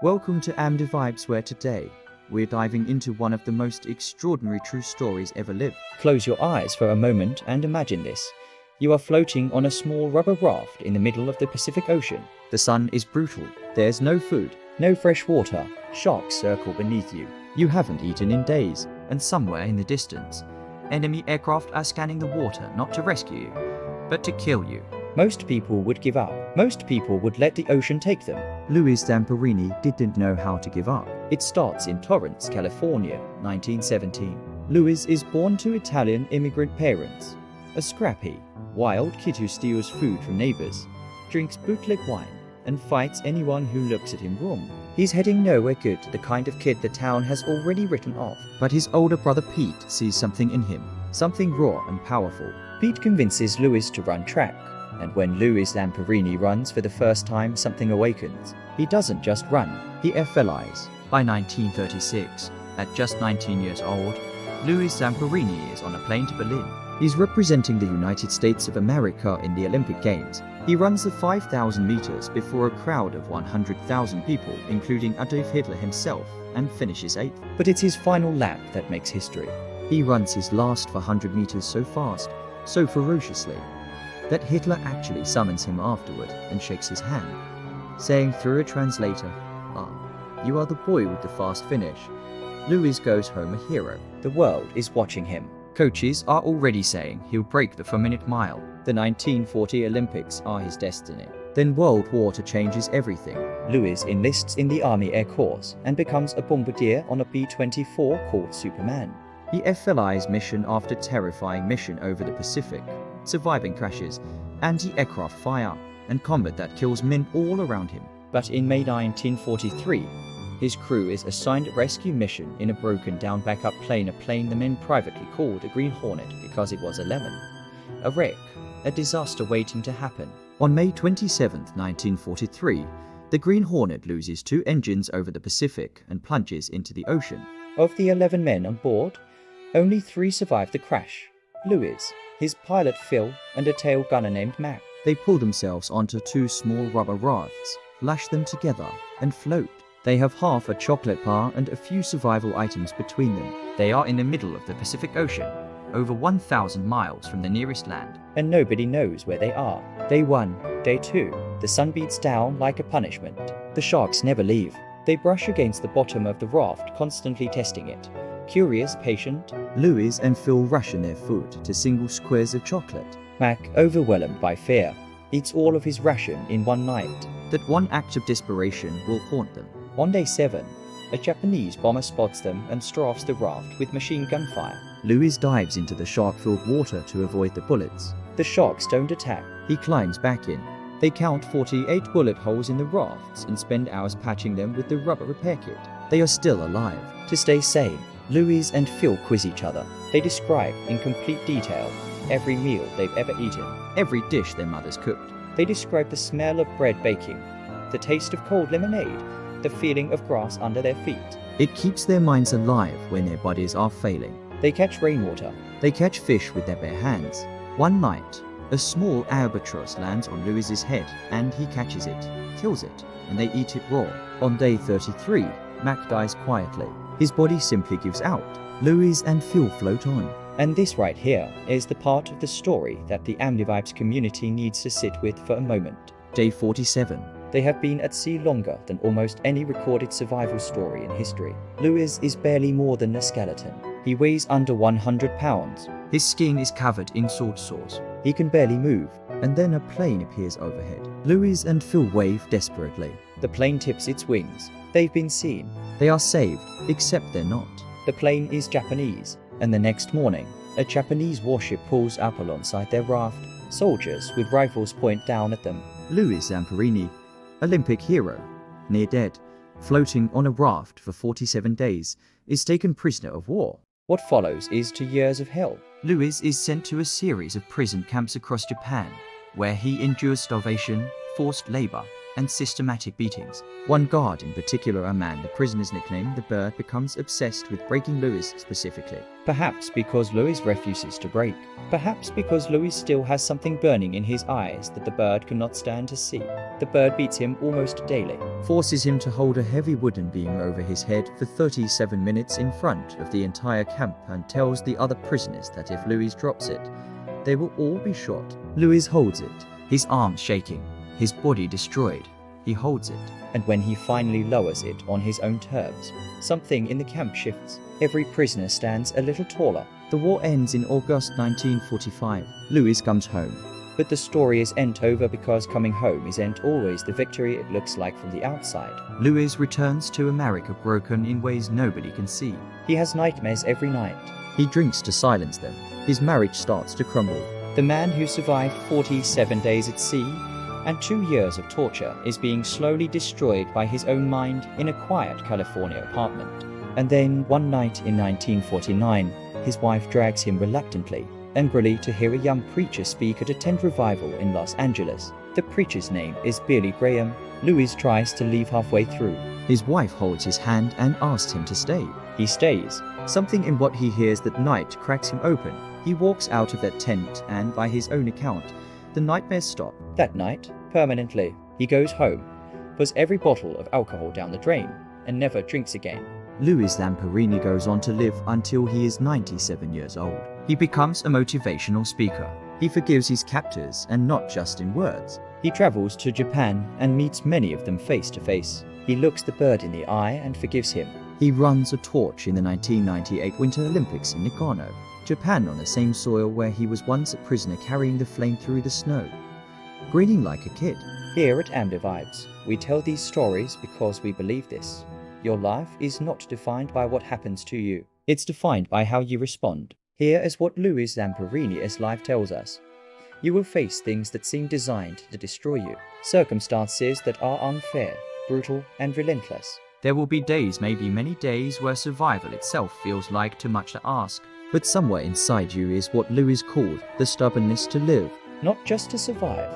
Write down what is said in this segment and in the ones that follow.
Welcome to AmdiVibes, where today we're diving into one of the most extraordinary true stories ever lived. Close your eyes for a moment and imagine this. You are floating on a small rubber raft in the middle of the Pacific Ocean. The sun is brutal. There's no food, No fresh water. Sharks circle beneath you. you haven't eaten in days, and somewhere in the distance, enemy aircraft are scanning the water not to rescue you, but to kill you. Most people would give up. Most people would let the ocean take them. Louis Zamperini didn't know how to give up. It starts in Torrance, California, 1917. Louis is born to Italian immigrant parents. A scrappy, wild kid who steals food from neighbors, drinks bootleg wine, and fights anyone who looks at him wrong. He's heading nowhere good, the kind of kid the town has already written off. But his older brother Pete sees something in him, something raw and powerful. Pete convinces Louis to run track, and when Louis Zamperini runs for the first time, something awakens. He doesn't just run, he FLIs. By 1936, at just 19 years old, Louis Zamperini is on a plane to Berlin. He's representing the United States of America in the Olympic Games. He runs the 5,000 meters before a crowd of 100,000 people, including Adolf Hitler himself, and finishes 8th. But it's his final lap that makes history. He runs his last 100 meters so fast, so ferociously, that Hitler actually summons him afterward and shakes his hand, saying through a translator, "Ah, you are the boy with the fast finish." Louis goes home a hero. The world is watching him. Coaches are already saying he'll break the 4-minute mile. The 1940 Olympics are his destiny. Then World War II changes everything. Louis enlists in the Army Air Corps and becomes a bombardier on a B-24 called Superman. He FLIs mission after terrifying mission over the Pacific, surviving crashes, anti-aircraft fire, and combat that kills men all around him. But in May 1943, his crew is assigned a rescue mission in a broken-down backup plane, a plane the men privately called a Green Hornet because it was a lemon. A wreck, a disaster waiting to happen. On May 27, 1943, the Green Hornet loses 2 engines over the Pacific and plunges into the ocean. Of the 11 men on board, only 3 survived the crash. Louis, his pilot Phil, and a tail gunner named Mac. They pull themselves onto 2 small rubber rafts, lash them together, and float. They have half a chocolate bar and a few survival items between them. They are in the middle of the Pacific Ocean, over 1,000 miles from the nearest land. And nobody knows where they are. Day 1, Day 2, the sun beats down like a punishment. The sharks never leave. They brush against the bottom of the raft, constantly testing it. Curious, patient. Louis and Phil ration their food to single squares of chocolate. Mac, overwhelmed by fear, eats all of his ration in one night. That one act of desperation will haunt them. On Day 7, a Japanese bomber spots them and strafes the raft with machine gun fire. Louis dives into the shark-filled water to avoid the bullets. The sharks don't attack. He climbs back in. They count 48 bullet holes in the rafts and spend hours patching them with the rubber repair kit. They are still alive. To stay sane, Louis and Phil quiz each other. They describe in complete detail every meal they've ever eaten, Every dish their mothers cooked. They describe the smell of bread baking, the taste of cold lemonade, the feeling of grass under their feet. It keeps their minds alive when their bodies are failing. They catch rainwater. They catch fish with their bare hands. One night, a small albatross lands on Louis's head and he catches it, kills it, and they eat it raw. On Day 33, Mac dies quietly. His body simply gives out. Louis and Phil float on. And this right here is the part of the story that the AmdiVibes community needs to sit with for a moment. Day 47. They have been at sea longer than almost any recorded survival story in history. Louis is barely more than a skeleton. He weighs under 100 pounds. His skin is covered in sword sores. He can barely move. And then a plane appears overhead. Louis and Phil wave desperately. The plane tips its wings. They've been seen. They are saved, except they're not. The plane is Japanese. And the next morning, a Japanese warship pulls up alongside their raft. Soldiers with rifles point down at them. Louis Zamperini, Olympic hero, near dead, floating on a raft for 47 days, is taken prisoner of war. What follows is 2 years of hell. Louis is sent to a series of prison camps across Japan, where he endures starvation, forced labor, and systematic beatings. One guard in particular, a man the prisoners nicknamed the Bird, becomes obsessed with breaking Louis specifically. Perhaps because Louis refuses to break. Perhaps because Louis still has something burning in his eyes that the Bird cannot stand to see. The Bird beats him almost daily, Forces him to hold a heavy wooden beam over his head for 37 minutes in front of the entire camp, and tells the other prisoners that if Louis drops it, they will all be shot. Louis holds it, his arms shaking, his body destroyed. He holds it. and when he finally lowers it on his own terms, something in the camp shifts. Every prisoner stands a little taller. The war ends in August 1945. Louis comes home. But the story isn't over, because coming home isn't always the victory it looks like from the outside. Louis returns to America broken in ways nobody can see. He has nightmares every night. He drinks to silence them. His marriage starts to crumble. The man who survived 47 days at sea and 2 years of torture is being slowly destroyed by his own mind in a quiet California apartment. And then one night in 1949, his wife drags him reluctantly, angrily, to hear a young preacher speak at a tent revival in Los Angeles. The preacher's name is Billy Graham. Louis tries to leave halfway through. His wife holds his hand and asks him to stay. He stays. Something in what he hears that night cracks him open. He walks out of that tent, and by his own account, the nightmares stop. That night, permanently, he goes home, puts every bottle of alcohol down the drain, and never drinks again. Louis Zamperini goes on to live until he is 97 years old. He becomes a motivational speaker. He forgives his captors, and not just in words. He travels to Japan and meets many of them face to face. He looks the bird in the eye and forgives him. He runs a torch in the 1998 Winter Olympics in Nagano, Japan, on the same soil where he was once a prisoner, carrying the flame through the snow, grinning like a kid. Here at AmdiVibes, we tell these stories because we believe this. Your life is not defined by what happens to you. It's defined by how you respond. Here is what Louis Zamperini's life tells us. You will face things that seem designed to destroy you, circumstances that are unfair, brutal, and relentless. There will be days, maybe many days, where survival itself feels like too much to ask. But somewhere inside you is what Louis called the stubbornness to live. Not just to survive,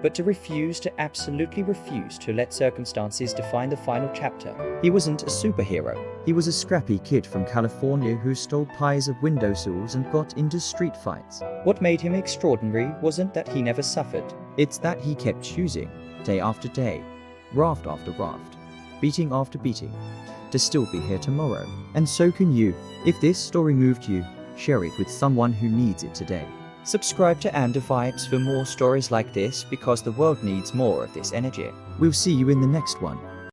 but to absolutely refuse to let circumstances define the final chapter. He wasn't a superhero. He was a scrappy kid from California who stole pies of windowsills and got into street fights. What made him extraordinary wasn't that he never suffered. It's that he kept choosing, day after day, raft after raft, beating after beating, to still be here tomorrow. And so can you. If this story moved you, share it with someone who needs it today. Subscribe to AmdiVibes for more stories like this, because the world needs more of this energy. We'll see you in the next one.